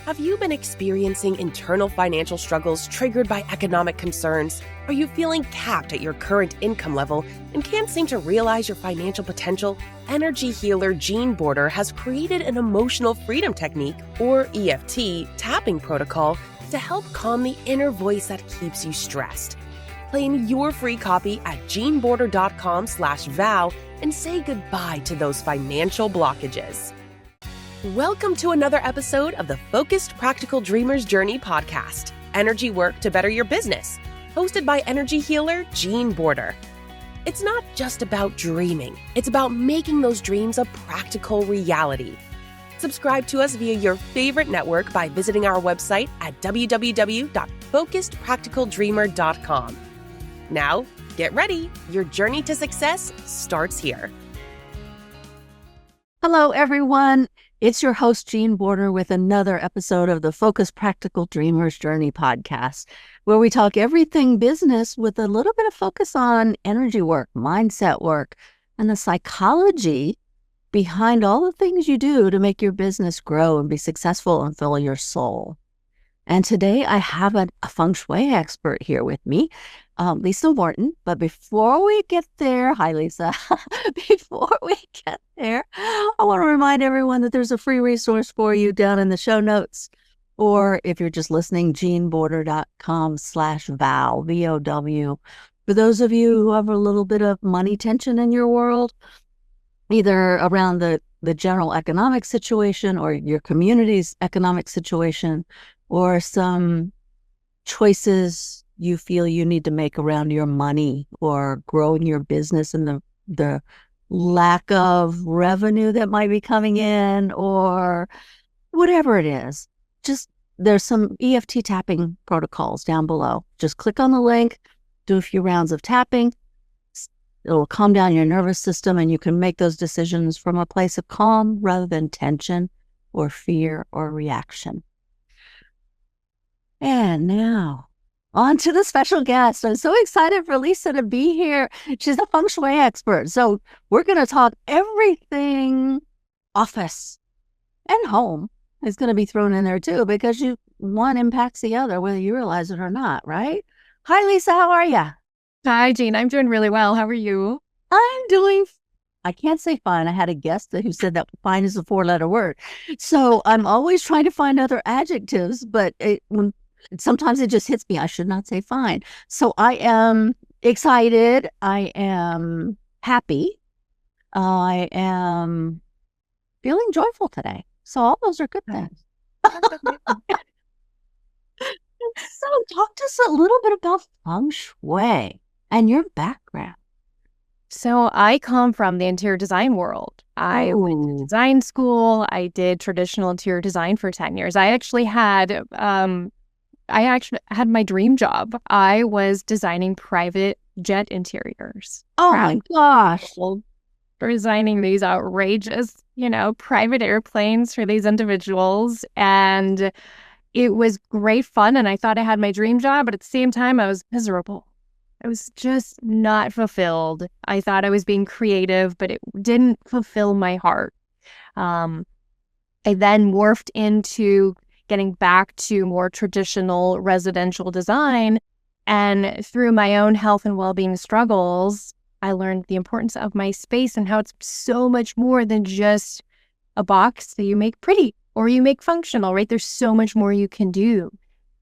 Have you been experiencing internal financial struggles triggered by economic concerns? Are you feeling capped at your current income level and can't seem to realize your financial potential? Energy healer Jean Border has created an emotional freedom technique, or EFT, tapping protocol to help calm the inner voice that keeps you stressed. Claim your free copy at jeanborder.com/vow and say goodbye to those financial blockages. Welcome to another episode of the Focused Practical Dreamer's Journey podcast, Energy Work to Better Your Business, hosted by energy healer Jean Border. It's not just about dreaming, it's about making those dreams a practical reality. Subscribe to us via your favorite network by visiting our website at www.focusedpracticaldreamer.com. Now, get ready. Your journey to success starts here. Hello, everyone. It's your host, Jean Border, with another episode of the Focused Practical Dreamer's Journey podcast, where we talk everything business with a little bit of focus on energy work, mindset work, and the psychology behind all the things you do to make your business grow and be successful and fill your soul. And today I have a Feng Shui expert here with me, Lisa Morton. But before we get there, hi, Lisa. Before we get there, I want to remind everyone that there's a free resource for you down in the show notes. Or if you're just listening, jeanborder.com/vow, VOW. For those of you who have a little bit of money tension in your world, either around the general economic situation or your community's economic situation, or some choices you feel you need to make around your money or growing your business and the lack of revenue that might be coming in, or whatever it is. Just there's some EFT tapping protocols down below. Just click on the link, do a few rounds of tapping. It'll calm down your nervous system, and you can make those decisions from a place of calm rather than tension or fear or reaction. And now, on to the special guest. I'm so excited for Lisa to be here. She's a Feng Shui expert. So we're going to talk everything office and home is going to be thrown in there too, because one impacts the other, whether you realize it or not, right? Hi, Lisa. How are you? Hi, Jean. I'm doing really well. How are you? I can't say fine. I had a guest who said that fine is a 4-letter word. So I'm always trying to find other adjectives, but sometimes it just hits me. I should not say fine. So I am excited. I am happy. I am feeling joyful today. So all those are good things. So talk to us a little bit about Feng Shui and your background. So I come from the interior design world. I went to design school. I did traditional interior design for 10 years. I actually had my dream job. I was designing private jet interiors. Oh my gosh. Designing these outrageous, private airplanes for these individuals. And it was great fun. And I thought I had my dream job, but at the same time, I was miserable. I was just not fulfilled. I thought I was being creative, but it didn't fulfill my heart. I then morphed into getting back to more traditional residential design. And through my own health and well-being struggles, I learned the importance of my space and how it's so much more than just a box that you make pretty or you make functional, right? There's so much more you can do.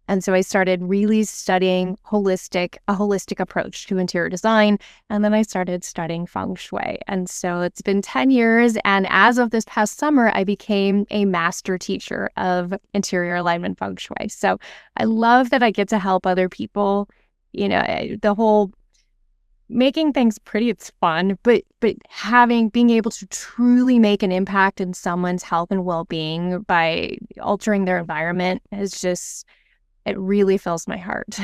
And so I started really studying a holistic approach to interior design. And then I started studying Feng Shui. And so it's been 10 years. And as of this past summer, I became a master teacher of interior alignment Feng Shui. So I love that I get to help other people. The whole making things pretty, it's fun, but being able to truly make an impact in someone's health and well-being by altering their environment it really fills my heart.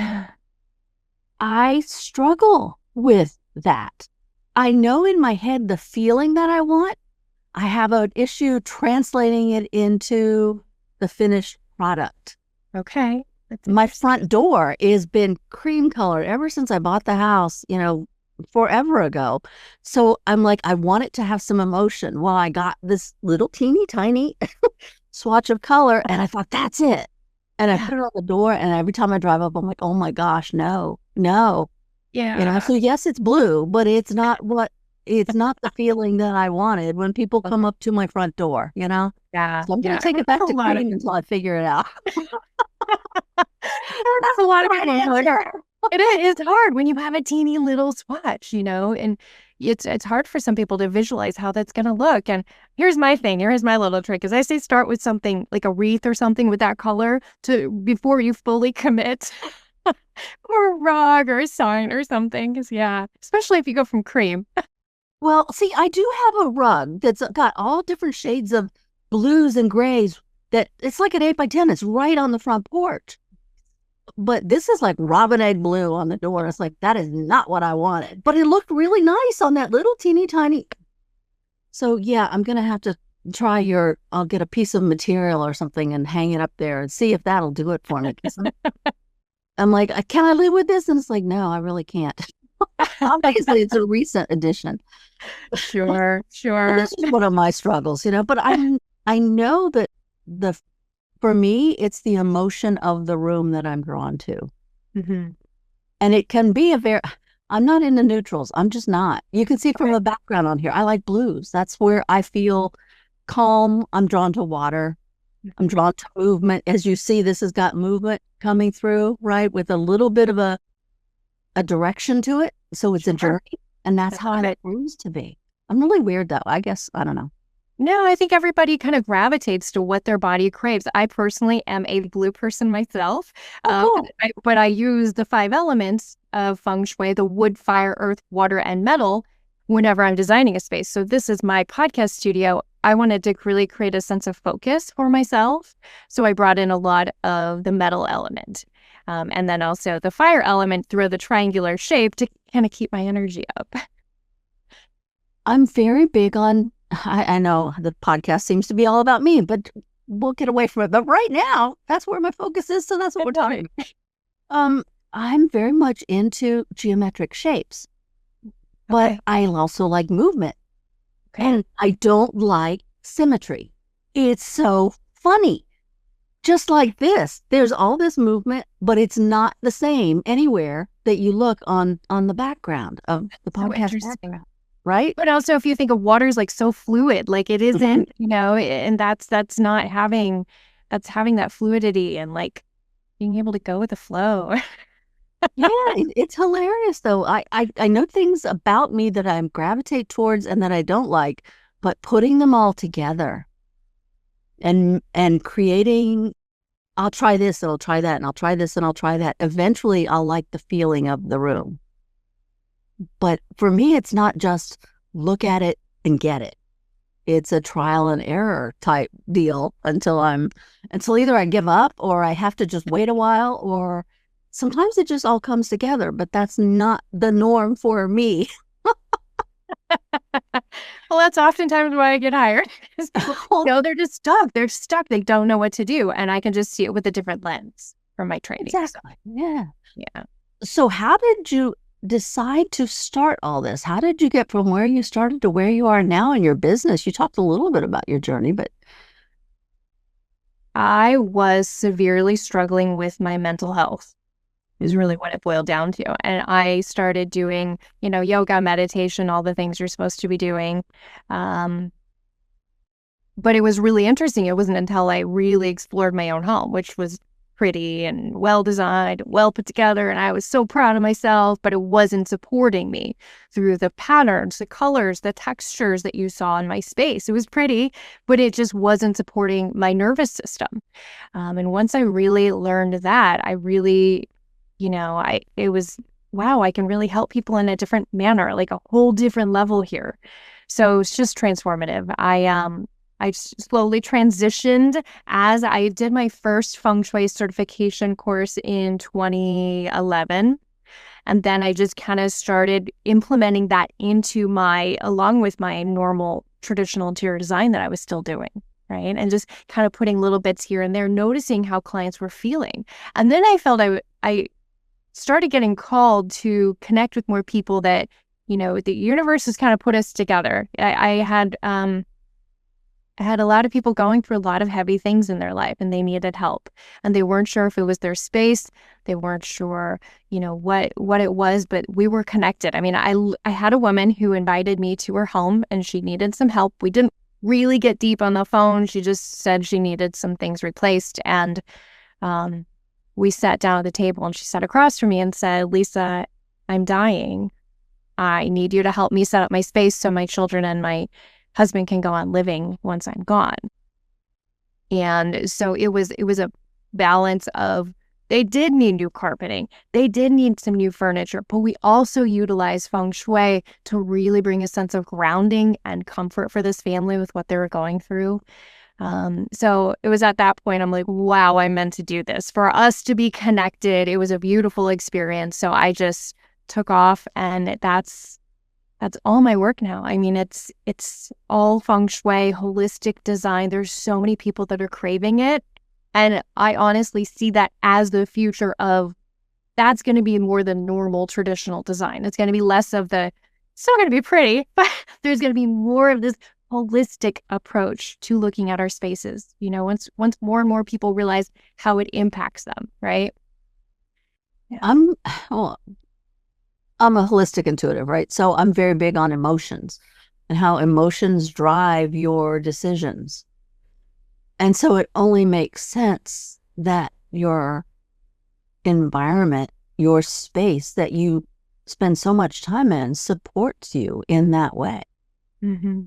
I struggle with that. I know in my head the feeling that I want. I have an issue translating it into the finished product. Okay. My front door has been cream colored ever since I bought the house, forever ago. So I'm like, I want it to have some emotion. Well, I got this little teeny tiny swatch of color, and I thought, that's it. And I put it on the door, and every time I drive up, I'm like, oh my gosh, no. Yeah. So yes, it's blue, but it's not the feeling that I wanted when people come up to my front door, Yeah. So I'm going to take it back to green until I figure it out. That's a lot of It is hard when you have a teeny little swatch, and it's hard for some people to visualize how that's going to look. And here's my thing. Here's my little trick is I say start with something like a wreath or something with that color before you fully commit. Or a rug or a sign or something. Because, especially if you go from cream. Well, see, I do have a rug that's got all different shades of blues and grays that it's like an 8x10. It's right on the front porch. But this is like robin egg blue on the door. It's like, that is not what I wanted. But it looked really nice on that little teeny tiny. So, yeah, I'm going to have to try I'll get a piece of material or something and hang it up there and see if that'll do it for me. I'm like, can I live with this? And it's like, no, I really can't. Obviously, it's a recent addition. Sure. This is one of my struggles, but I know that for me, it's the emotion of the room that I'm drawn to. Mm-hmm. And it can be I'm not into neutrals. I'm just not. You can see from the background on here, I like blues. That's where I feel calm. I'm drawn to water. I'm drawn to movement. As you see, this has got movement coming through, right? With a little bit of a direction to it. So it's a journey. And that's how it proves to be. I'm really weird though. I guess, I don't know. No, I think everybody kind of gravitates to what their body craves. I personally am a blue person myself. Cool. But I use the 5 elements of Feng Shui, the wood, fire, earth, water, and metal, whenever I'm designing a space. So this is my podcast studio. I wanted to really create a sense of focus for myself. So I brought in a lot of the metal element. And then also the fire element through the triangular shape to kind of keep my energy up. I'm very big on, I know the podcast seems to be all about me, but we'll get away from it. But right now, that's where my focus is. So that's what we're talking about. I'm very much into geometric shapes, but I also like movement. And I don't like symmetry. It's so funny. Just like this, there's all this movement, but it's not the same anywhere that you look on the background of the podcast background, right? But also, if you think of water is like so fluid, like it isn't, and that's not having that fluidity and like being able to go with the flow. Yeah, it's hilarious though. I know things about me that I gravitate towards and that I don't like, but putting them all together and creating, I'll try this and I'll try that and I'll try this and I'll try that. Eventually I'll like the feeling of the room. But for me, it's not just look at it and get it. It's a trial and error type deal until either I give up or I have to just wait a while, or sometimes it just all comes together, but that's not the norm for me. Well, that's oftentimes why I get hired. They're just stuck. They're stuck. They don't know what to do. And I can just see it with a different lens from my training. Exactly. Yeah. Yeah. So how did you decide to start all this? How did you get from where you started to where you are now in your business? You talked a little bit about your journey, but I was severely struggling with my mental health. Is really what it boiled down to. And I started doing, yoga, meditation, all the things you're supposed to be doing. But it was really interesting. It wasn't until I really explored my own home, which was pretty and well designed, well put together. And I was so proud of myself, but it wasn't supporting me through the patterns, the colors, the textures that you saw in my space. It was pretty, but it just wasn't supporting my nervous system. And once I really learned that, I really it was, wow, I can really help people in a different manner, like a whole different level here. So it's just transformative. I slowly transitioned as I did my first Feng Shui certification course in 2011. And then I just kind of started implementing that along with my normal traditional interior design that I was still doing. Right. And just kind of putting little bits here and there, noticing how clients were feeling. And then I felt I started getting called to connect with more people that, the universe has kind of put us together. I had I had a lot of people going through a lot of heavy things in their life, and they needed help. And they weren't sure if it was their space. They weren't sure, what it was, but we were connected. I mean, I had a woman who invited me to her home, and she needed some help. We didn't really get deep on the phone. She just said she needed some things replaced. And we sat down at the table, and she sat across from me and said, Lisa, I'm dying. I need you to help me set up my space so my children and my husband can go on living once I'm gone. And so it was a balance of, they did need new carpeting. They did need some new furniture, but we also utilized Feng Shui to really bring a sense of grounding and comfort for this family with what they were going through. So it was at that point, I'm like, wow, I meant to do this. For us to be connected, it was a beautiful experience. So I just took off, and that's all my work now. I mean, it's all Feng Shui, holistic design. There's so many people that are craving it. And I honestly see that as the future of, that's going to be more than normal traditional design. It's going to be less of the, it's still going to be pretty, but there's going to be more of this holistic approach to looking at our spaces. Once more and more people realize how it impacts them, right? Yeah. I'm a holistic intuitive, right? So I'm very big on emotions and how emotions drive your decisions. And so it only makes sense that your environment, your space that you spend so much time in supports you in that way. Mm-hmm.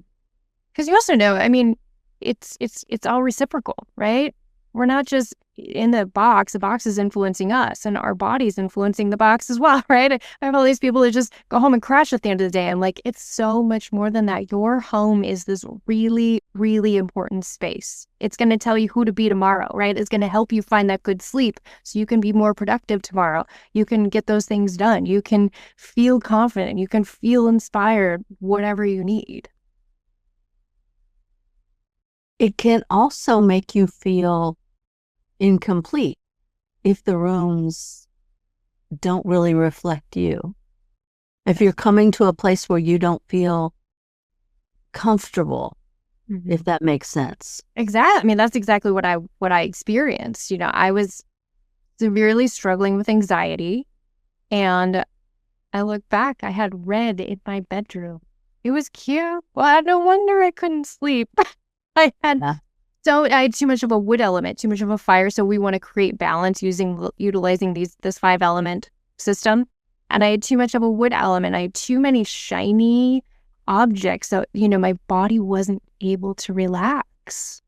Because you also know, I mean, it's all reciprocal, right? We're not just in the box is influencing us, and our body's influencing the box as well, right? I have all these people that just go home and crash at the end of the day. I'm like, it's so much more than that. Your home is this really, really important space. It's going to tell you who to be tomorrow, right? It's going to help you find that good sleep so you can be more productive tomorrow. You can get those things done. You can feel confident. You can feel inspired, whatever you need. It can also make you feel incomplete if the rooms don't really reflect you. If you're coming to a place where you don't feel comfortable, if that makes sense. Exactly. I mean, that's exactly what I experienced. I was severely struggling with anxiety, and I look back, I had red in my bedroom. It was cute. Well, no wonder I couldn't sleep. I had too much of a wood element, too much of a fire. So we want to create balance utilizing this 5-element system. And I had too much of a wood element. I had too many shiny objects. So, my body wasn't able to relax.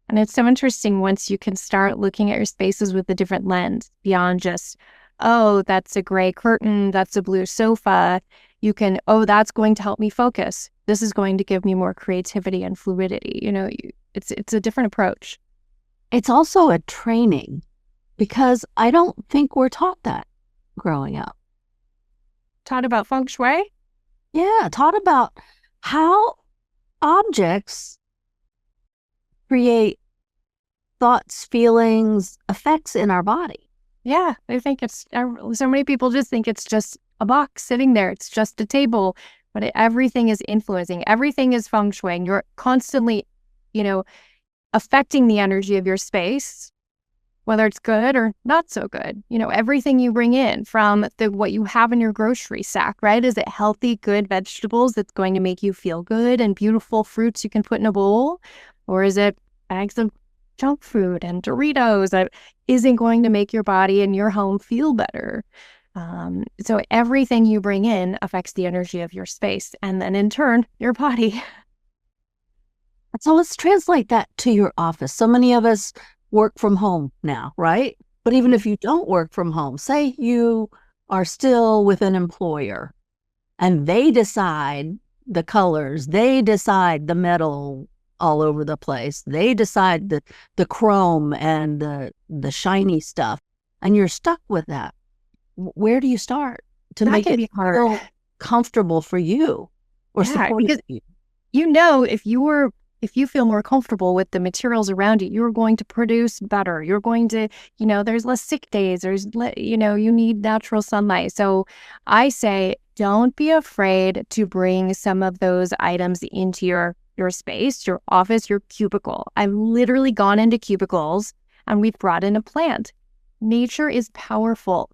And it's so interesting once you can start looking at your spaces with a different lens beyond just, oh, that's a gray curtain, that's a blue sofa. You can, that's going to help me focus. This is going to give me more creativity and fluidity. It's a different approach. It's also a training, because I don't think we're taught that growing up. Taught about Feng Shui? Yeah, taught about how objects create thoughts, feelings, effects in our body. Yeah, I think so many people just think it's just a box sitting there. It's just a table, but everything is influencing. Everything is Feng Shui, and you're constantly, affecting the energy of your space, whether it's good or not so good. Everything you bring in from what you have in your grocery sack, right? Is it healthy, good vegetables that's going to make you feel good, and beautiful fruits you can put in a bowl? Or is it bags of junk food and Doritos that isn't going to make your body and your home feel better? So everything you bring in affects the energy of your space, and then in turn, your body. So let's translate that to your office. So many of us work from home now, right? But even if you don't work from home, say you are still with an employer and they decide the colors, they decide the metal all over the place, they decide the chrome and the shiny stuff, and you're stuck with that. Where do you start to make it feel comfortable for you or supportive you? If you feel more comfortable with the materials around you, you're going to produce better. You're going to, there's less sick days. You need natural sunlight. So I say, don't be afraid to bring some of those items into your your space, your office, your cubicle. I've literally gone into cubicles and we've brought in a plant. Nature is powerful.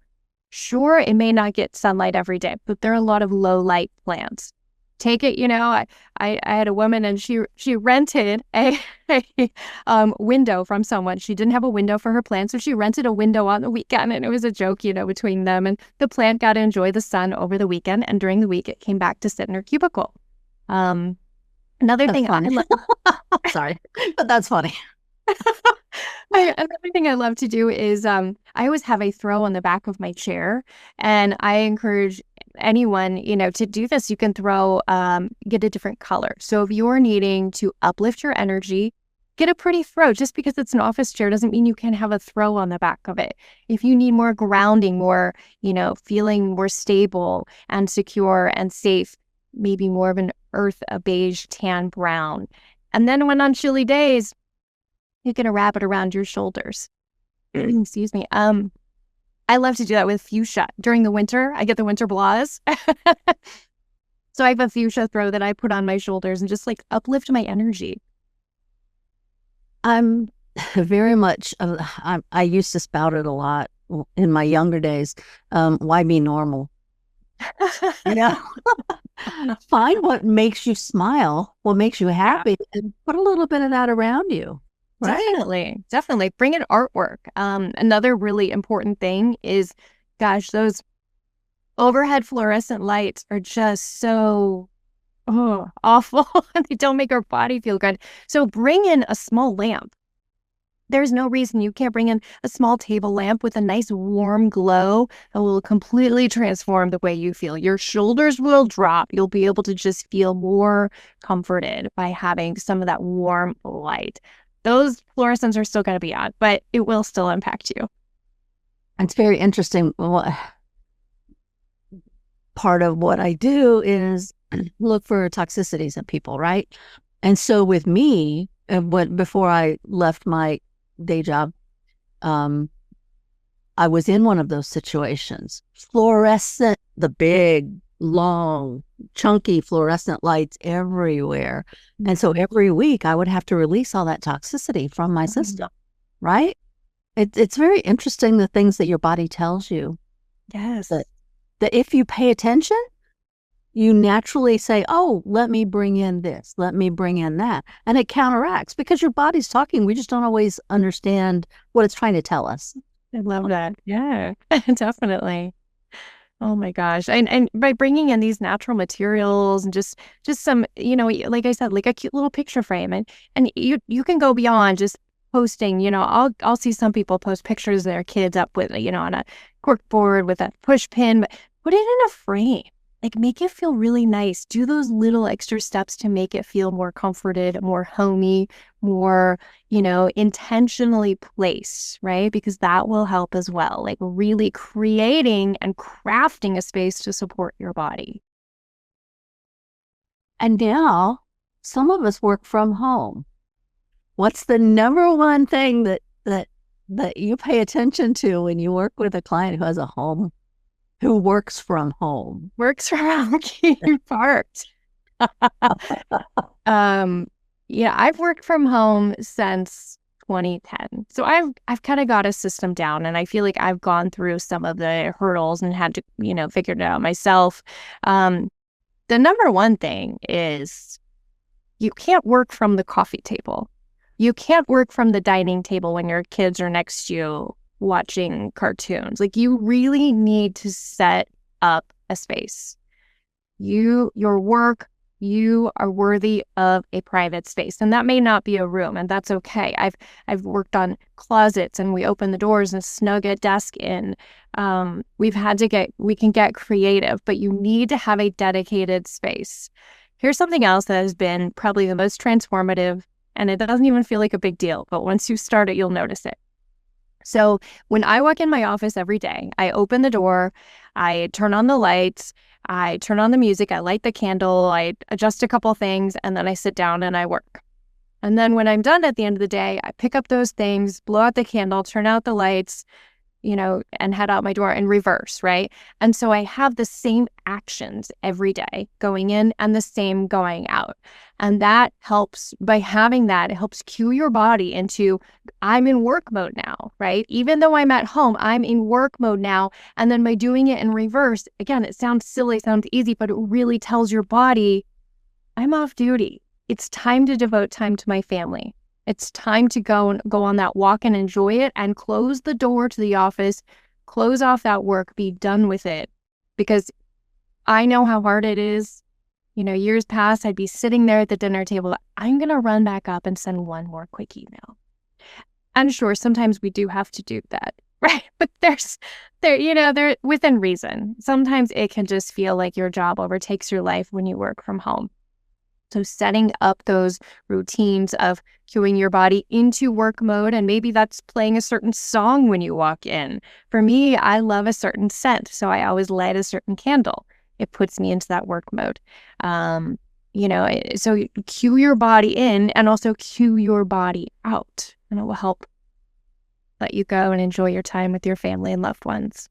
Sure, it may not get sunlight every day, but there are a lot of low light plants. Take it, I had a woman and she rented a window from someone. She didn't have a window for her plant, so she rented a window on the weekend, and it was a joke, between them. And the plant got to enjoy the sun over the weekend, and during the week it came back to sit in her cubicle. Another That's thing funny. Sorry, but that's funny. Another thing I love to do is I always have a throw on the back of my chair, and I encourage anyone, to do this. You can throw, get a different color. So if you're needing to uplift your energy, get a pretty throw. Just because it's an office chair doesn't mean you can have a throw on the back of it. If you need more grounding, more, feeling more stable and secure and safe, maybe more of an earth, a beige, tan, brown. And then when on chilly days, you can wrap it around your shoulders. Excuse me. I love to do that with fuchsia. During the winter, I get the winter blahs. So I have a fuchsia throw that I put on my shoulders and just uplift my energy. I'm very much, I used to spout it a lot in my younger days. Why be normal? Find what makes you smile, what makes you happy, and put a little bit of that around you. Right? Definitely. Bring in artwork. Another really important thing is, gosh, those overhead fluorescent lights are just so awful. They don't make our body feel good. So bring in a small lamp. There's no reason you can't bring in a small table lamp with a nice warm glow that will completely transform the way you feel. Your shoulders will drop. You'll be able to just feel more comforted by having some of that warm light. Those fluorescents are still going to be on, but it will still impact you. It's very interesting. Part of what I do is look for toxicities in people, right? And so with me, before I left my day job, I was in one of those situations. Fluorescent, the big, long, chunky fluorescent lights everywhere. And so every week I would have to release all that toxicity from my system, right? It's very interesting, the things that your body tells you. Yes. That if you pay attention, you naturally say, oh, let me bring in this, let me bring in that. And it counteracts because your body's talking. We just don't always understand what it's trying to tell us. I love that. Yeah, definitely. Oh my gosh. And by bringing in these natural materials and just some, like I said, like a cute little picture frame, and you can go beyond just posting, I'll see some people post pictures of their kids up with, on a cork board with a push pin, but put it in a frame. Make it feel really nice. Do those little extra steps to make it feel more comforted, more homey, more, intentionally placed, right? Because that will help as well. Really creating and crafting a space to support your body. And now some of us work from home. What's the number one thing that you pay attention to when you work with a client who has a home? Who works from home? Works from home, key part. Yeah, I've worked from home since 2010. So I've kind of got a system down, and I feel like I've gone through some of the hurdles and had to, figure it out myself. The number one thing is you can't work from the coffee table. You can't work from the dining table when your kids are next to you watching cartoons. You really need to set up a space. Your work, you are worthy of a private space. And that may not be a room, and that's okay. I've worked on closets, and we open the doors and snug a desk in. We can get creative, but you need to have a dedicated space. Here's something else that has been probably the most transformative, and it doesn't even feel like a big deal, but once you start it, you'll notice it. So when I walk in my office every day, I open the door, I turn on the lights, I turn on the music, I light the candle, I adjust a couple things, and then I sit down and I work. And then when I'm done at the end of the day, I pick up those things, blow out the candle, turn out the lights, and head out my door in reverse, right? And so I have the same actions every day going in and the same going out. And that helps, by having that, it helps cue your body into, I'm in work mode now, right? Even though I'm at home, I'm in work mode now. And then by doing it in reverse, again, it sounds silly, sounds easy, but it really tells your body, I'm off duty. It's time to devote time to my family. It's time to go on that walk and enjoy it and close the door to the office, close off that work, be done with it. Because I know how hard it is. Years past, I'd be sitting there at the dinner table. I'm going to run back up and send one more quick email. And sure, sometimes we do have to do that, right? But they're within reason. Sometimes it can just feel like your job overtakes your life when you work from home. So setting up those routines of cueing your body into work mode, and maybe that's playing a certain song when you walk in. For me, I love a certain scent, so I always light a certain candle. It puts me into that work mode. So cue your body in and also cue your body out, and it will help let you go and enjoy your time with your family and loved ones.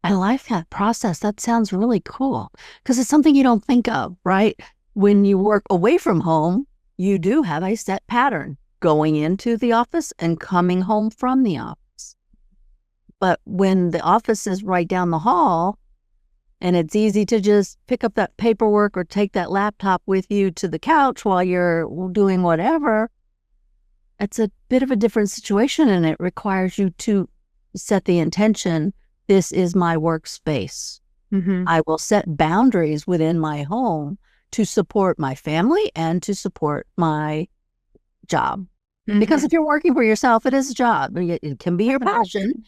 I like that process. That sounds really cool because it's something you don't think of, right? When you work away from home, you do have a set pattern going into the office and coming home from the office. But when the office is right down the hall and it's easy to just pick up that paperwork or take that laptop with you to the couch while you're doing whatever, it's a bit of a different situation, and it requires you to set the intention, this is my workspace. Mm-hmm. I will set boundaries within my home to support my family and to support my job. Mm-hmm. Because if you're working for yourself, it is a job. It can be your passion,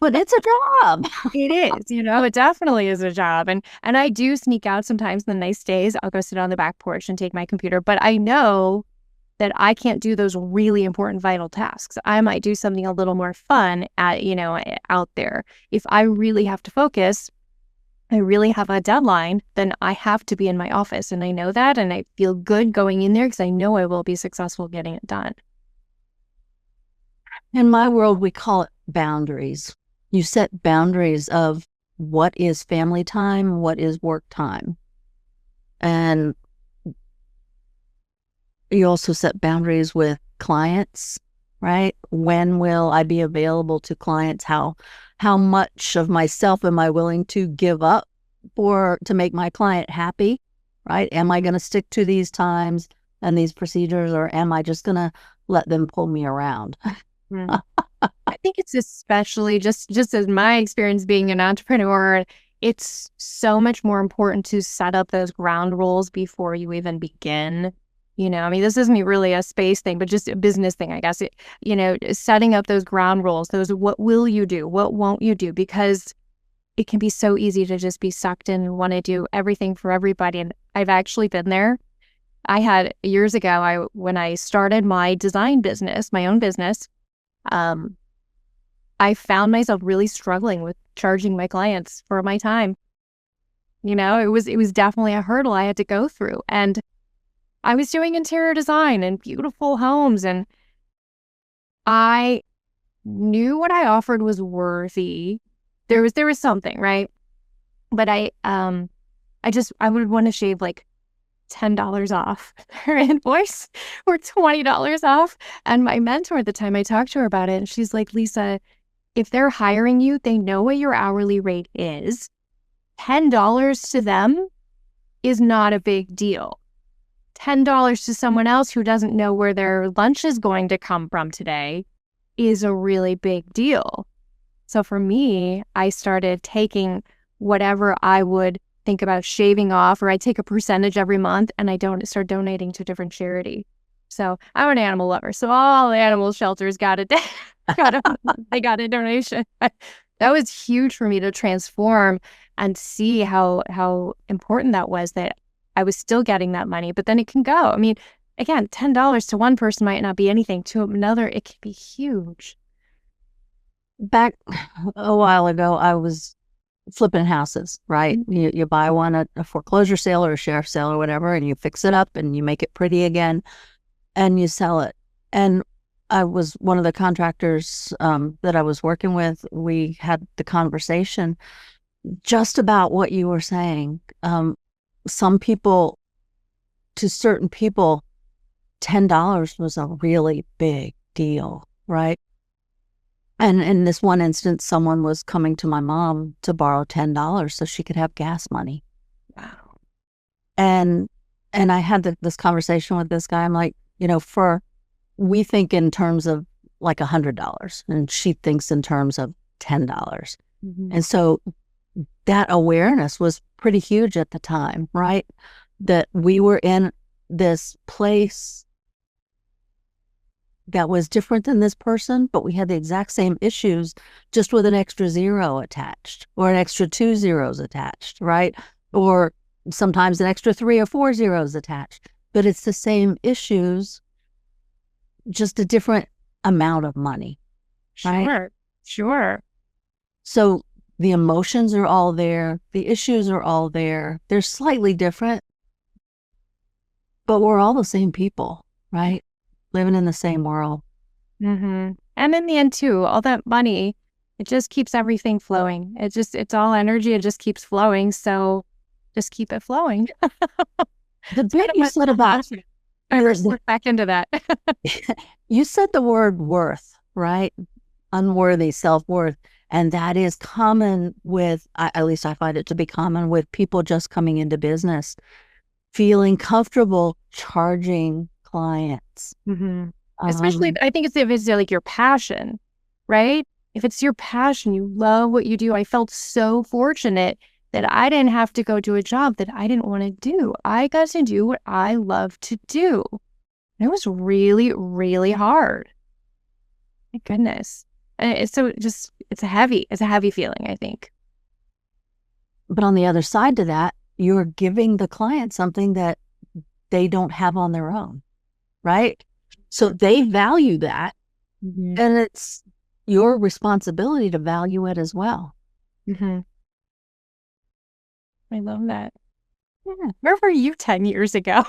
but it's a job. It is, it definitely is a job. And I do sneak out sometimes on the nice days. I'll go sit on the back porch and take my computer, but I know that I can't do those really important, vital tasks. I might do something a little more fun out there. If I really have to focus, I really have a deadline, then I have to be in my office. And I know that, and I feel good going in there because I know I will be successful getting it done. In my world, we call it boundaries. You set boundaries of what is family time, what is work time. And you also set boundaries with clients, right? When will I be available to clients? How much of myself am I willing to give up to make my client happy, right? Am I going to stick to these times and these procedures, or am I just going to let them pull me around? I think it's especially just as my experience being an entrepreneur, it's so much more important to set up those ground rules before you even begin. This isn't really a space thing, but just a business thing, I guess. Setting up those ground rules, those what will you do, what won't you do, because it can be so easy to just be sucked in and want to do everything for everybody. And I've actually been there. I had years ago, when I started my design business, my own business, I found myself really struggling with charging my clients for my time. It was definitely a hurdle I had to go through. And I was doing interior design and beautiful homes, and I knew what I offered was worthy. There was something, right? But I would want to shave like $10 off her invoice or $20 off. And my mentor at the time, I talked to her about it, and she's like, Lisa, if they're hiring you, they know what your hourly rate is. $10 to them is not a big deal. $10 to someone else who doesn't know where their lunch is going to come from today is a really big deal. So for me, I started taking whatever I would think about shaving off, or I take a percentage every month, and I start donating to different charity. So I'm an animal lover. So all the animal shelters got a donation. That was huge for me to transform and see how important that was, that I was still getting that money, but then it can go. Again, $10 to one person might not be anything. To another, it can be huge. Back a while ago, I was flipping houses, right? You buy one at a foreclosure sale or a sheriff's sale or whatever, and you fix it up and you make it pretty again and you sell it. And I was one of the contractors that I was working with. We had the conversation just about what you were saying. Some people, to certain people, $10 was a really big deal, right? And in this one instance, someone was coming to my mom to borrow $10 so she could have gas money. Wow. And I had this conversation with this guy. I'm like, we think in terms of like $100, and she thinks in terms of $10. Mm-hmm. And so that awareness was pretty huge at the time, right? That we were in this place that was different than this person, but we had the exact same issues, just with an extra zero attached, or an extra 2 zeros attached, right? Or sometimes an extra 3 or 4 zeros attached. But it's the same issues, just a different amount of money, right? Sure. So the emotions are all there. The issues are all there. They're slightly different, but we're all the same people, right? Living in the same world. Mm-hmm. And in the end, too, all that money, it just keeps everything flowing. It's all energy. It just keeps flowing. So just keep it flowing. The bit you said about... Let's look back into that. You said the word worth, right? Unworthy, self-worth. And that is common with, at least I find it to be common with people just coming into business, feeling comfortable charging clients. Mm-hmm. Especially, I think if it's like your passion, right? If it's your passion, you love what you do. I felt so fortunate that I didn't have to go to a job that I didn't want to do. I got to do what I love to do. And it was really, really hard. My goodness. And it's a heavy feeling, I think. But on the other side to that, you're giving the client something that they don't have on their own, right? So they value that, mm-hmm. and it's your responsibility to value it as well. Mm-hmm. I love that. Yeah. Where were you 10 years ago?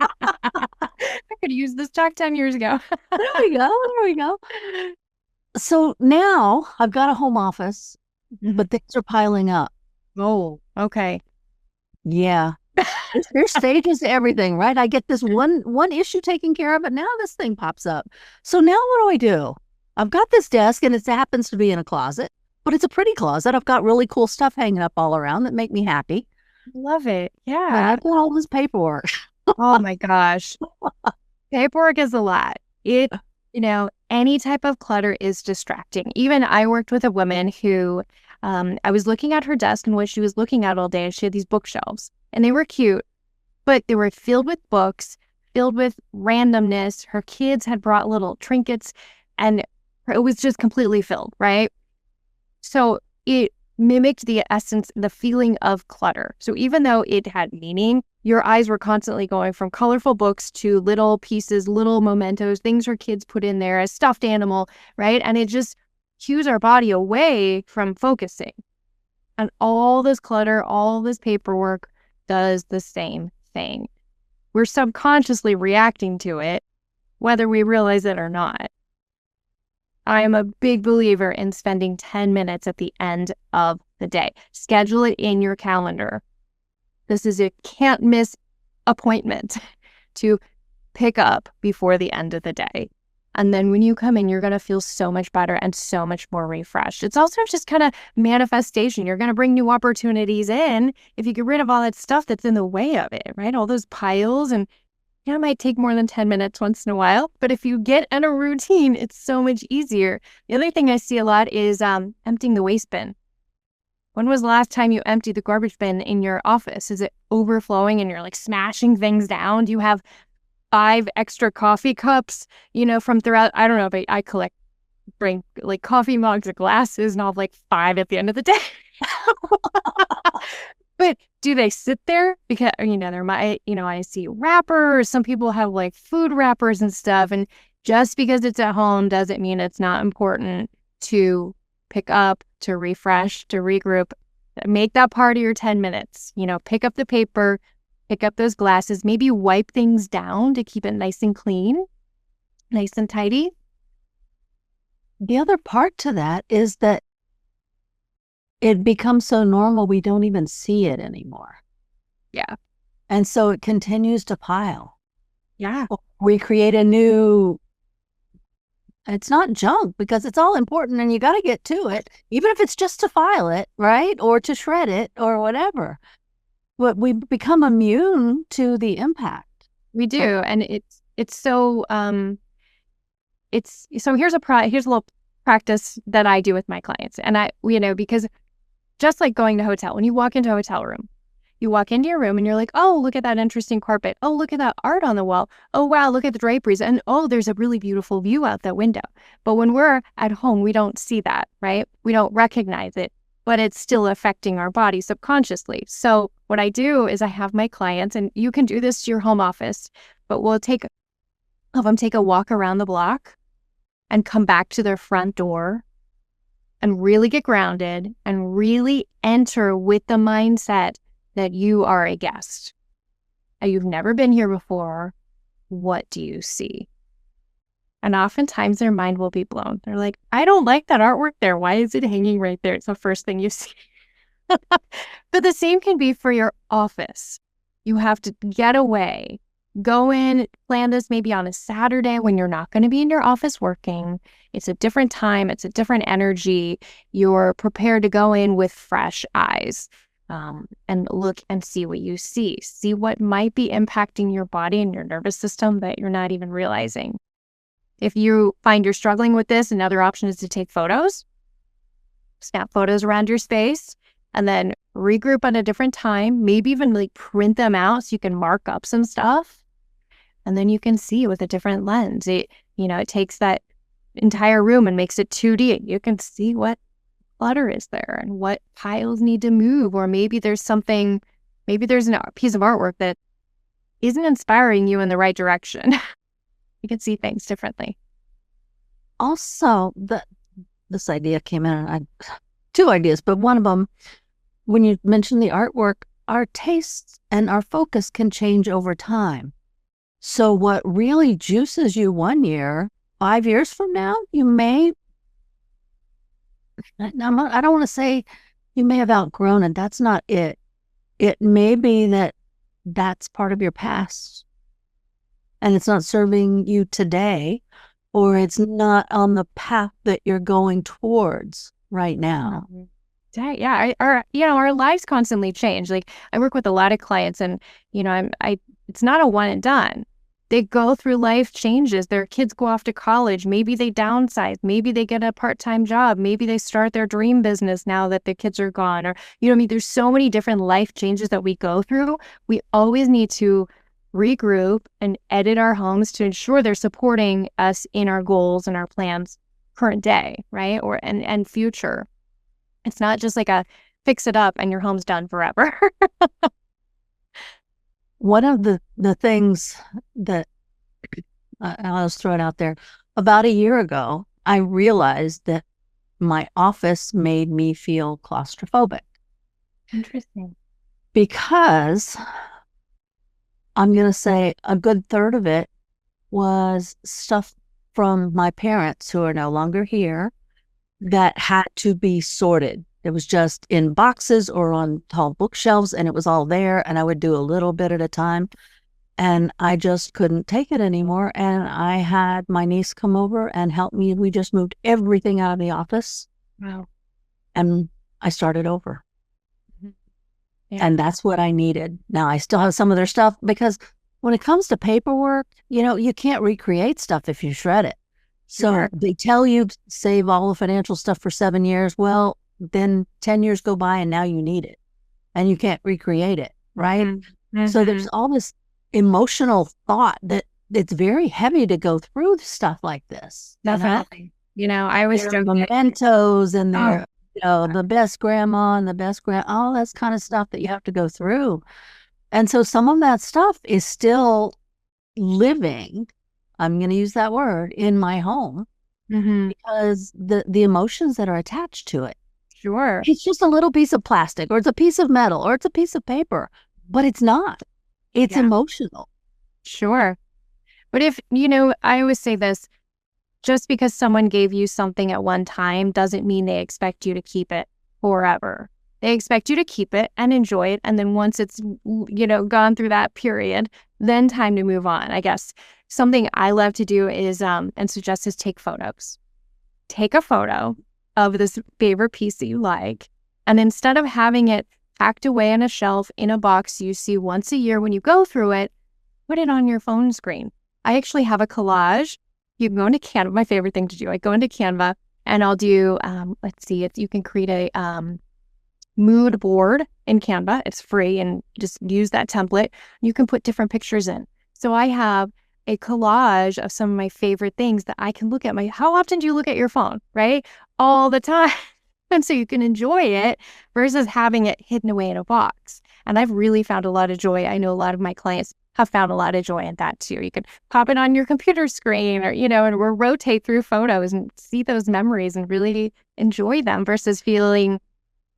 I could use this talk 10 years ago. There we go. So now I've got a home office, but things are piling up. Oh, okay. Yeah. There's stages to everything, right? I get this one issue taken care of, but now this thing pops up. So now what do? I've got this desk, and it happens to be in a closet, but it's a pretty closet. I've got really cool stuff hanging up all around that make me happy. Love it. Yeah. But I've got all this paperwork. Oh my gosh. Paperwork is a lot. Any type of clutter is distracting. Even I worked with a woman who, I was looking at her desk, and what she was looking at all day, she had these bookshelves, and they were cute, but they were filled with books, filled with randomness. Her kids had brought little trinkets, and it was just completely filled, right? So it mimicked the essence, the feeling of clutter. So even though it had meaning, your eyes were constantly going from colorful books to little pieces, little mementos, things her kids put in there, a stuffed animal, right? And it just cues our body away from focusing. And all this clutter, all this paperwork does the same thing. We're subconsciously reacting to it, whether we realize it or not. I am a big believer in spending 10 minutes at the end of the day. Schedule it in your calendar. This is a can't miss appointment to pick up before the end of the day. And then when you come in, you're going to feel so much better and so much more refreshed. It's also just kind of manifestation. You're going to bring new opportunities in if you get rid of all that stuff that's in the way of it, right? All those piles. And yeah, it might take more than 10 minutes once in a while, but if you get in a routine, it's so much easier. The other thing I see a lot is emptying the waste bin. When was the last time you emptied the garbage bin in your office? Is it overflowing and you're like smashing things down? Do you have 5 extra coffee cups, from throughout? I don't know, but I bring like coffee mugs or glasses, and I'll have like 5 at the end of the day. But do they sit there? Because, there might, I see wrappers. Some people have like food wrappers and stuff. And just because it's at home doesn't mean it's not important to pick up, to refresh, to regroup. Make that part of your 10 minutes. Pick up the paper, pick up those glasses, maybe wipe things down to keep it nice and clean. nice and tidy. The other part to that is that it becomes so normal we don't even see it anymore. Yeah. And so it continues to pile. Yeah. We create a new, it's not junk because it's all important and you got to get to it, even if it's just to file it, right? Or to shred it or whatever. But we become immune to the impact. We do. And it's so, here's a little practice that I do with my clients. And because just like going to hotel, when you walk into a hotel room, you walk into your room and you're like, oh, look at that interesting carpet. Oh, look at that art on the wall. Oh, wow, look at the draperies. And oh, there's a really beautiful view out that window. But when we're at home, we don't see that, right? We don't recognize it, but it's still affecting our body subconsciously. So what I do is I have my clients, and you can do this to your home office, but have them take a walk around the block and come back to their front door and really get grounded and really enter with the mindset that you are a guest and you've never been here before. What do you see? And oftentimes their mind will be blown. They're like, I don't like that artwork there. Why is it hanging right there? It's the first thing you see. But the same can be for your office. You have to get away, go in, plan this maybe on a Saturday when you're not going to be in your office working. It's a different time. It's a different energy. You're prepared to go in with fresh eyes. And look and see what you see. See what might be impacting your body and your nervous system that you're not even realizing. If you find you're struggling with this, another option is to take photos, snap photos around your space, and then regroup at a different time, maybe even like print them out so you can mark up some stuff. And then you can see with a different lens. It takes that entire room and makes it 2D. You can see what clutter is there and what piles need to move, or maybe there's a piece of artwork that isn't inspiring you in the right direction. You can see things differently. Also, this idea came in, and two ideas, but one of them, when you mentioned the artwork, our tastes and our focus can change over time. So what really juices you one year, 5 years from now, I don't want to say you may have outgrown it. That's not it. It may be that that's part of your past and it's not serving you today, or it's not on the path that you're going towards right now. Yeah. Our lives constantly change. Like I work with a lot of clients, and, it's not a one and done. They go through life changes. Their kids go off to college. Maybe they downsize. Maybe they get a part-time job. Maybe they start their dream business now that their kids are gone. Or, there's so many different life changes that we go through. We always need to regroup and edit our homes to ensure they're supporting us in our goals and our plans current day, right? And future. It's not just like a fix it up and your home's done forever. One of the things that I'll just throw it out there, about a year ago, I realized that my office made me feel claustrophobic. Interesting. Because I'm going to say a good third of it was stuff from my parents who are no longer here that had to be sorted. It was just in boxes or on tall bookshelves, and it was all there, and I would do a little bit at a time, and I just couldn't take it anymore. And I had my niece come over and help me. We just moved everything out of the office. Wow. And I started over. Mm-hmm. Yeah. And that's what I needed. Now, I still have some of their stuff, because when it comes to paperwork, you can't recreate stuff if you shred it. So Sure. They tell you save all the financial stuff for 7 years. Well, then 10 years go by and now you need it and you can't recreate it, right? Mm-hmm. So there's all this emotional thought that it's very heavy to go through stuff like this. Definitely. I was There are mementos, and there, the best grandma and the best all that kind of stuff that you have to go through. And so some of that stuff is still living, I'm going to use that word, in my home, because the emotions that are attached to it. Sure. It's just a little piece of plastic, or it's a piece of metal, or it's a piece of paper, but it's not. It's emotional. Sure. But if, I always say this, just because someone gave you something at one time doesn't mean they expect you to keep it forever. They expect you to keep it and enjoy it. And then once it's, gone through that period, then time to move on. I guess something I love to do is, and suggest, is take photos. Take a photo of this favorite piece that you like. And instead of having it packed away on a shelf in a box you see once a year when you go through it, put it on your phone screen. I actually have a collage. You can go into Canva, my favorite thing to do. I go into Canva and I'll do, you can create a mood board in Canva. It's free and just use that template. You can put different pictures in. So I have a collage of some of my favorite things that I can look at. How often do you look at your phone, right? All the time. And so you can enjoy it versus having it hidden away in a box. And I've really found a lot of joy. I know a lot of my clients have found a lot of joy in that too. You can pop it on your computer screen or, and we'll rotate through photos and see those memories and really enjoy them versus feeling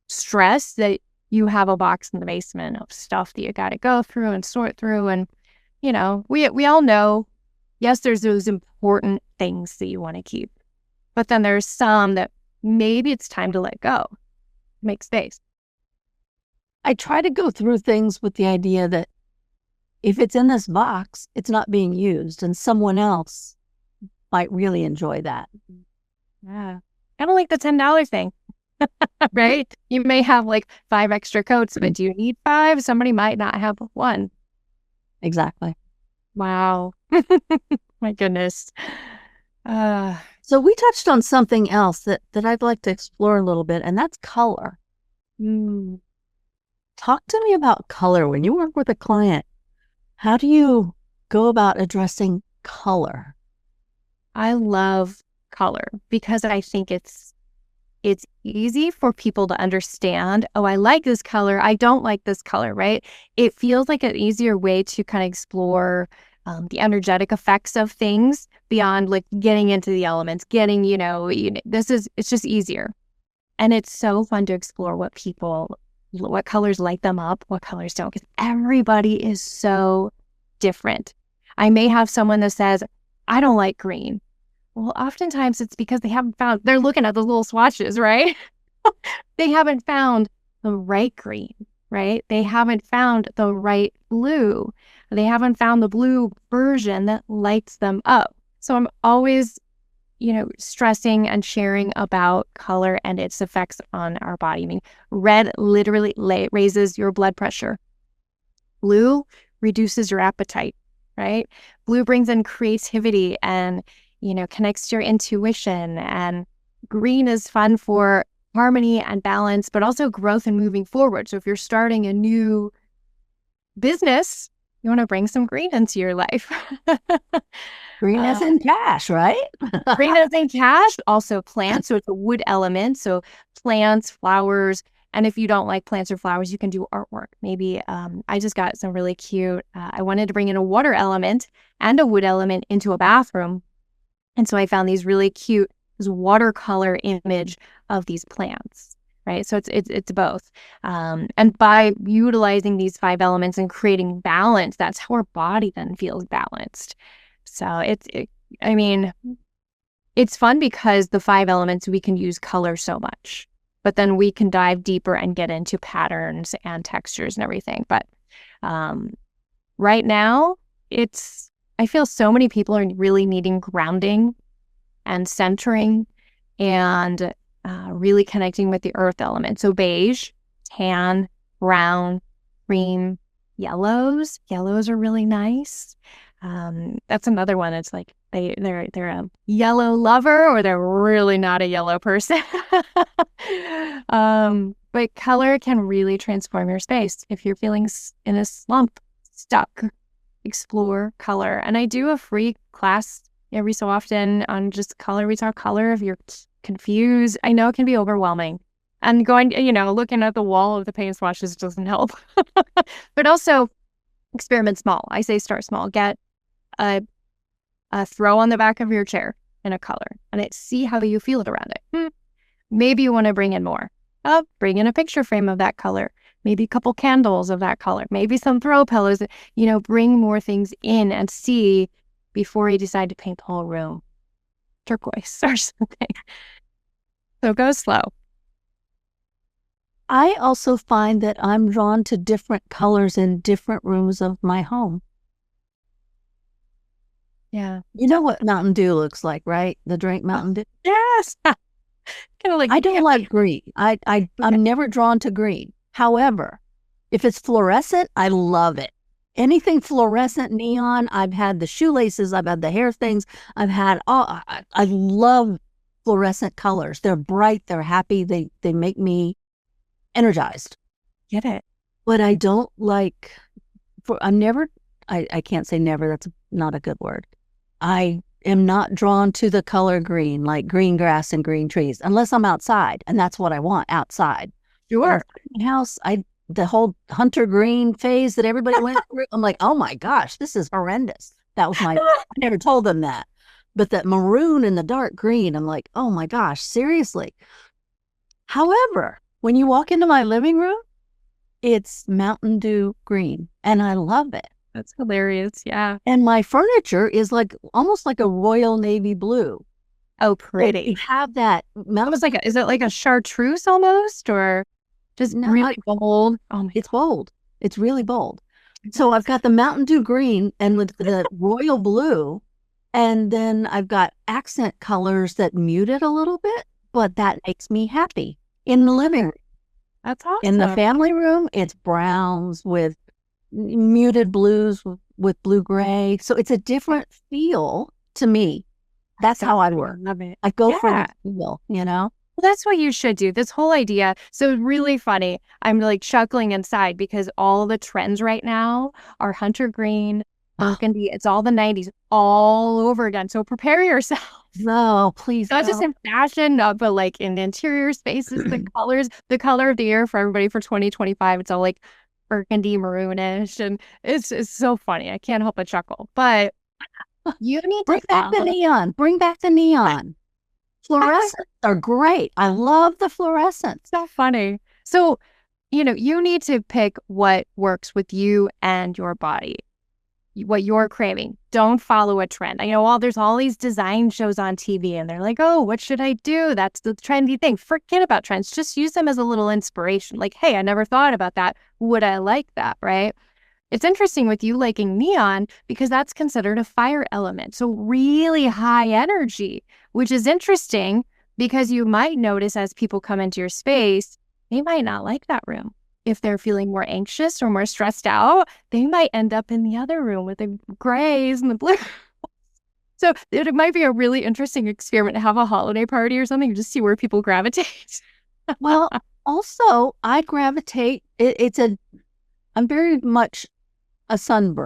stressed that you have a box in the basement of stuff that you got to go through and sort through. And, we all know, yes, there's those important things that you want to keep, but then there's some that maybe it's time to let go, make space. I try to go through things with the idea that if it's in this box, it's not being used and someone else might really enjoy that. Yeah. Kind of like the $10 thing, right? You may have like 5 extra coats, but do you need 5? Somebody might not have 1. Exactly. Wow. My goodness. So we touched on something else that I'd like to explore a little bit, and that's color. Talk to me about color. When you work with a client, how do you go about addressing color? I love color because I think it's easy for people to understand, oh, I like this color, I don't like this color, right? It feels like an easier way to kind of explore the energetic effects of things beyond like getting into the elements, it's just easier. And it's so fun to explore what colors light them up, what colors don't, because everybody is so different. I may have someone that says, I don't like green. Well, oftentimes it's because they're looking at those little swatches, right? They haven't found the right green, right? They haven't found the right blue. They haven't found the blue version that lights them up. So I'm always, stressing and sharing about color and its effects on our body. I mean, red literally raises your blood pressure. Blue reduces your appetite, right? Blue brings in creativity and connects to your intuition, and green is fun for harmony and balance, but also growth and moving forward. So if you're starting a new business, you want to bring some green into your life. Green as in cash, right? Green as in cash, also plants. So it's a wood element. So plants, flowers. And if you don't like plants or flowers, you can do artwork. Maybe I just got some really cute, I wanted to bring in a water element and a wood element into a bathroom. And so I found these really cute watercolor image of these plants, right? So it's both. And by utilizing these 5 elements and creating balance, that's how our body then feels balanced. So it's fun because the 5 elements, we can use color so much, but then we can dive deeper and get into patterns and textures and everything. But right now, I feel so many people are really needing grounding and centering and really connecting with the earth element. So beige, tan, brown, cream, yellows. Yellows are really nice. That's another one. It's like they're a yellow lover or they're really not a yellow person. But color can really transform your space. If you're feeling in a slump, stuck, explore color. And I do a free class every so often on just color. We talk color if you're confused. I know it can be overwhelming. And looking at the wall of the paint swatches doesn't help. But also experiment small. I say start small. Get a throw on the back of your chair in a color and see how you feel around it. Maybe you want to bring in more. Bring in a picture frame of that color. Maybe a couple candles of that color. Maybe some throw pillows. Bring more things in and see before you decide to paint the whole room turquoise or something. So go slow. I also find that I'm drawn to different colors in different rooms of my home. Yeah. You know what Mountain Dew looks like, right? The drink Mountain Dew. Yes. Kind of like I don't like green. I'm never drawn to green. However, if it's fluorescent, I love it. Anything fluorescent, neon. I've had the shoelaces. I've had the hair things. I've had all. I love fluorescent colors. They're bright. They're happy. They make me energized. Get it. But I don't like. I can't say never. That's not a good word. I am not drawn to the color green, like green grass and green trees, unless I'm outside, and that's what I want, outside. Sure. House, the whole hunter green phase that everybody went through, I'm like, oh my gosh, this is horrendous. That was I never told them that. But that maroon and the dark green, I'm like, oh my gosh, seriously. However, when you walk into my living room, it's Mountain Dew green, and I love it. That's hilarious. Yeah. And my furniture is like almost like a royal navy blue. Oh, pretty. You have that. Almost like is it like a chartreuse almost, or just really bold? Oh, it's bold. It's really bold. So I've got the Mountain Dew green and with the royal blue, and then I've got accent colors that mute it a little bit, but that makes me happy in the living room. That's awesome. In the family room, it's browns with muted blues with blue gray. So it's a different feel to me. That's how I work. Love it. I go for the feel, you know? Well, that's what you should do. This whole idea. So really funny. I'm like chuckling inside because all the trends right now are hunter green, burgundy. It's all the 90s all over again. So prepare yourself. No, please. Not just in fashion, but like in interior spaces, the colors, the color of the year for everybody for 2025. It's all like burgundy, maroonish, and it's so funny. I can't help but chuckle. But you need to bring back the neon. Bring back the neon. Fluorescents are great. I love the fluorescents. So funny. So, you need to pick what works with you and your body, what you're craving. Don't follow a trend. I know there's all these design shows on TV and they're like, oh, what should I do? That's the trendy thing. Forget about trends. Just use them as a little inspiration. Like, hey, I never thought about that. Would I like that? Right? It's interesting with you liking neon because that's considered a fire element. So really high energy, which is interesting because you might notice as people come into your space, they might not like that room. If they're feeling more anxious or more stressed out, they might end up in the other room with the grays and the blue. So it might be a really interesting experiment to have a holiday party or something, just see where people gravitate. Well, also I gravitate. I'm very much a sun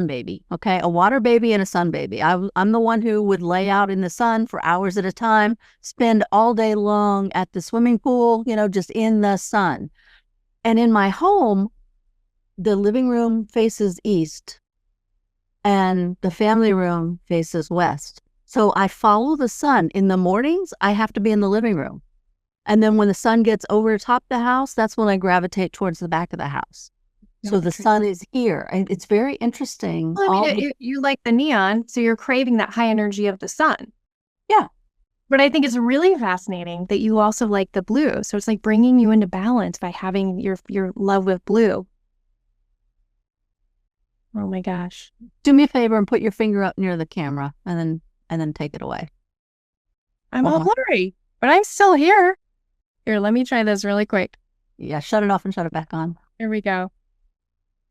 baby, okay? A water baby and a sun baby. I'm the one who would lay out in the sun for hours at a time, spend all day long at the swimming pool, just in the sun. And in my home, the living room faces east and the family room faces west. So I follow the sun. In the mornings, I have to be in the living room. And then when the sun gets over top the house, that's when I gravitate towards the back of the house. So the sun is here. And it's very interesting. Well, I mean, you like the neon, so you're craving that high energy of the sun. Yeah. But I think it's really fascinating that you also like the blue. So it's like bringing you into balance by having your love with blue. Oh my gosh. Do me a favor and put your finger up near the camera and then take it away. I'm all blurry, but I'm still here. Here, let me try this really quick. Yeah, shut it off and shut it back on. Here we go.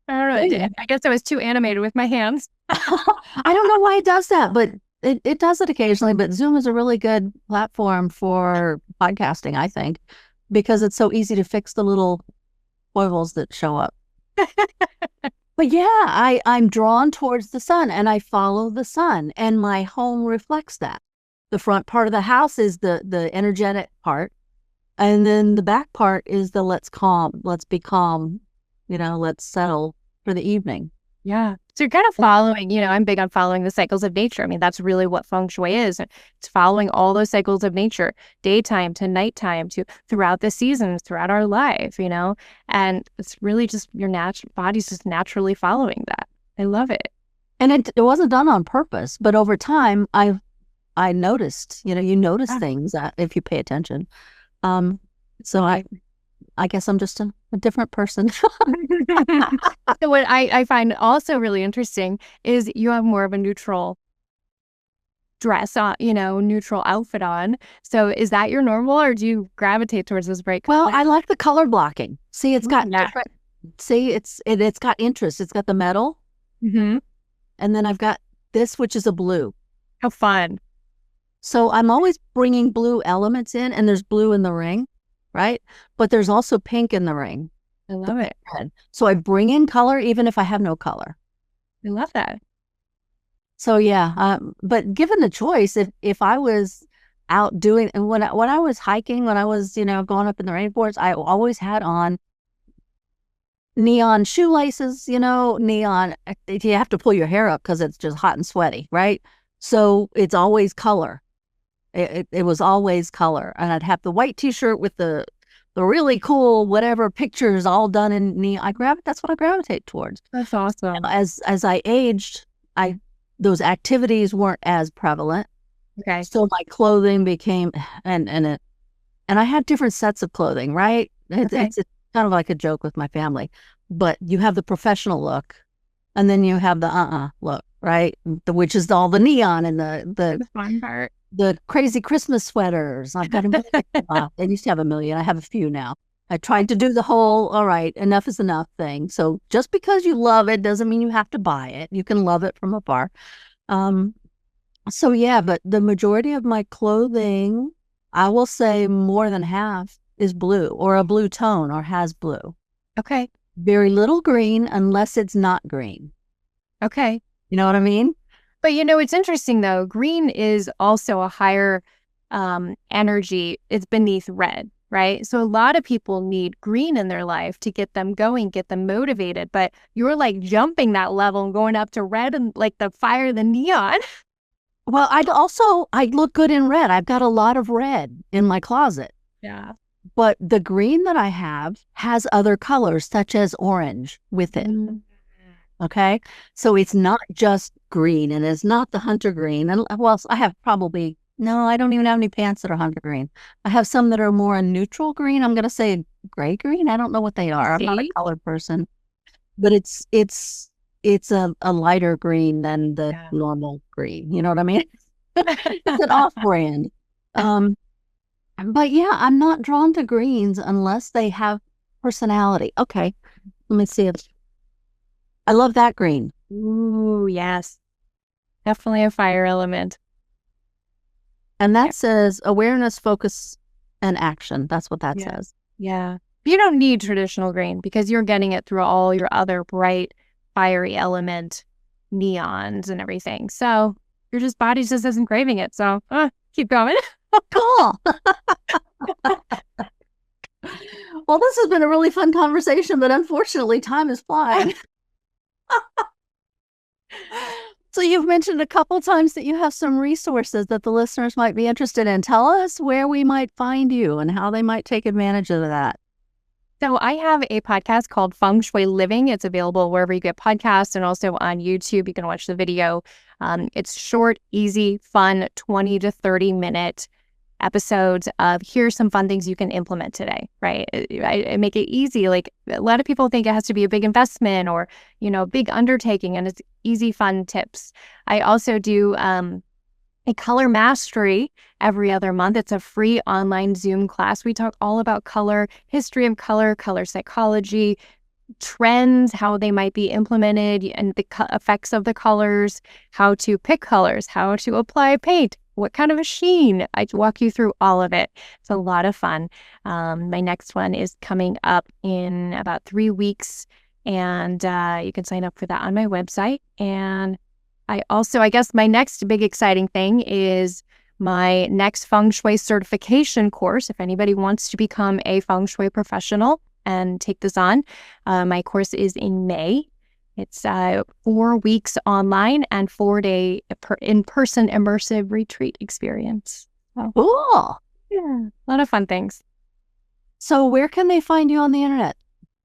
I don't know. I guess I was too animated with my hands. I don't know why it does that, but it does it occasionally. But Zoom is a really good platform for podcasting, I think, because it's so easy to fix the little foibles that show up. But yeah, I'm drawn towards the sun and I follow the sun, and my home reflects that. The front part of the house is the energetic part, and then the back part is the let's be calm, let's settle for the evening. Yeah. So you're kind of following, I'm big on following the cycles of nature. I mean, that's really what Feng Shui is. It's following all those cycles of nature, daytime to nighttime to throughout the seasons, throughout our life, and it's really just your body's just naturally following that. I love it. And it wasn't done on purpose, but over time, I noticed, you notice things if you pay attention. So I guess I'm just a different person. So what I find also really interesting is you have more of a neutral dress on, neutral outfit on. So is that your normal, or do you gravitate towards this bright color? Well, I like the color blocking. See, it's got different. See, it's got interest. It's got the metal, Mm-hmm. and then I've got this, which is a blue. How fun. So I'm always bringing blue elements in, and there's blue in the ring, right? But there's also pink in the ring. I love it. Red. So I bring in color even if I have no color. I love that. So yeah, but given the choice, if I was out doing, and when I was hiking, when I was going up in the rainforest, I always had on neon shoelaces, neon. You have to pull your hair up because it's just hot and sweaty, right? So it's always color. It was always color, and I'd have the white T-shirt with the really cool whatever pictures all done in neon. That's what I gravitate towards. That's awesome. As I aged, those activities weren't as prevalent. Okay. So my clothing became, and I had different sets of clothing, right? It's kind of like a joke with my family, but you have the professional look, and then you have the look, right? Which is all the neon and the fun part. The crazy Christmas sweaters. I've got a million. I used to have a million. I have a few now. I tried to do the whole, all right, enough is enough thing. So just because you love it doesn't mean you have to buy it. You can love it from afar. So yeah, but the majority of my clothing, I will say more than half is blue or a blue tone or has blue. Okay. Very little green unless it's not green. Okay. You know what I mean? But it's interesting though. Green is also a higher energy. It's beneath red, right? So a lot of people need green in their life to get them going, get them motivated. But you're like jumping that level and going up to red and like the fire, the neon. Well, I look good in red. I've got a lot of red in my closet. Yeah. But the green that I have has other colors, such as orange with it. Mm-hmm. Okay. So it's not just green, and it's not the hunter green. And well, I have I don't even have any pants that are hunter green. I have some that are more a neutral green. I'm going to say gray green. I don't know what they are. I'm not a color person, but it's a lighter green than the normal green. You know what I mean? It's an off brand. But yeah, I'm not drawn to greens unless they have personality. Okay. Let me see it. I love that green. Ooh, yes. Definitely a fire element. And that says awareness, focus, and action. That's what that says. Yeah. You don't need traditional green because you're getting it through all your other bright, fiery element neons and everything. So your body just isn't craving it. So keep going. Cool. Well, this has been a really fun conversation, but unfortunately, time is flying. So you've mentioned a couple times that you have some resources that the listeners might be interested in. Tell us where we might find you and how they might take advantage of that. So I have a podcast called Feng Shui Living. It's available wherever you get podcasts and also on YouTube. You can watch the video. It's short, easy, fun, 20 to 30 minute episodes of here's some fun things you can implement today, right? I make it easy. Like a lot of people think it has to be a big investment or, big undertaking, and it's easy, fun tips. I also do a color mastery every other month. It's a free online Zoom class. We talk all about color, history of color, color psychology, trends, how they might be implemented, and the effects of the colors, how to pick colors, how to apply paint, what kind of a sheen. I walk you through all of it. It's a lot of fun. My next one is coming up in about 3 weeks, and you can sign up for that on my website. And I guess my next big exciting thing is my next Feng Shui certification course. If anybody wants to become a Feng Shui professional and take this on, my course is in May. It's 4 weeks online and 4-day in-person immersive retreat experience. So, cool. Yeah, a lot of fun things. So where can they find you on the internet?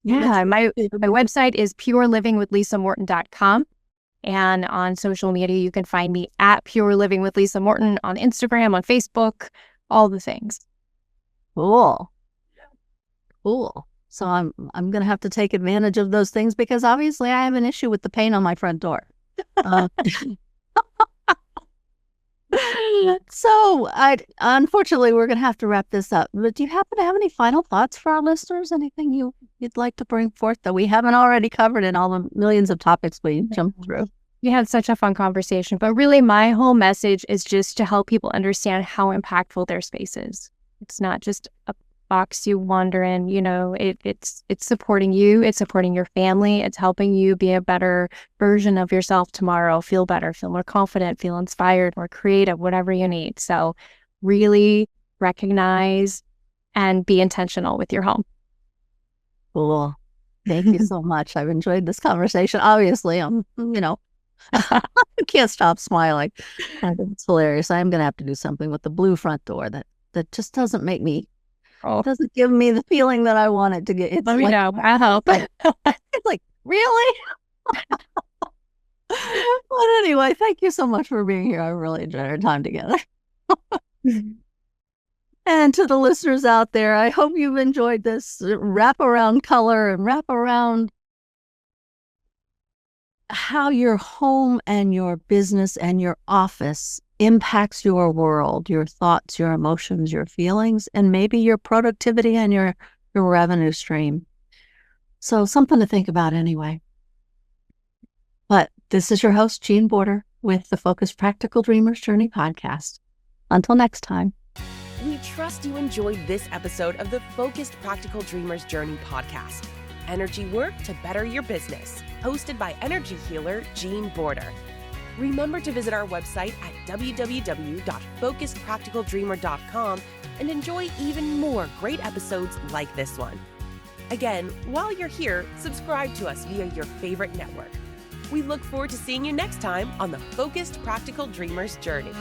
Yeah, my website is purelivingwithlisamorton.com. And on social media, you can find me at Pure Living with Lisa Morton on Instagram, on Facebook, all the things. Cool. So I'm going to have to take advantage of those things because obviously I have an issue with the paint on my front door. So unfortunately, we're going to have to wrap this up. But do you happen to have any final thoughts for our listeners? Anything you'd like to bring forth that we haven't already covered in all the millions of topics we jumped through? We had such a fun conversation, but really my whole message is just to help people understand how impactful their space is. It's not just a box you wander in, it's supporting you, it's supporting your family, it's helping you be a better version of yourself tomorrow, feel better, feel more confident, feel inspired, more creative, whatever you need. So really recognize and be intentional with your home. Cool. Thank you so much. I've enjoyed this conversation. Obviously, I can't stop smiling. I think it's hilarious. I'm going to have to do something with the blue front door that just doesn't make me, doesn't give me the feeling that I want it to get. Let me know. I'll help. It's like, really? But anyway, thank you so much for being here. I really enjoyed our time together. And to the listeners out there, I hope you've enjoyed this wraparound color and wraparound how your home and your business and your office impacts your world, your thoughts, your emotions, your feelings, and maybe your productivity and your revenue stream. So something to think about anyway. But this is your host, Jean Border, with the Focused Practical Dreamers Journey podcast. Until next time. We trust you enjoyed this episode of the Focused Practical Dreamers Journey podcast. Energy work to better your business, hosted by energy healer Jean Border. Remember to visit our website at www.focusedpracticaldreamer.com and enjoy even more great episodes like this one. Again, while you're here, subscribe to us via your favorite network. We look forward to seeing you next time on the Focused Practical Dreamers Journey.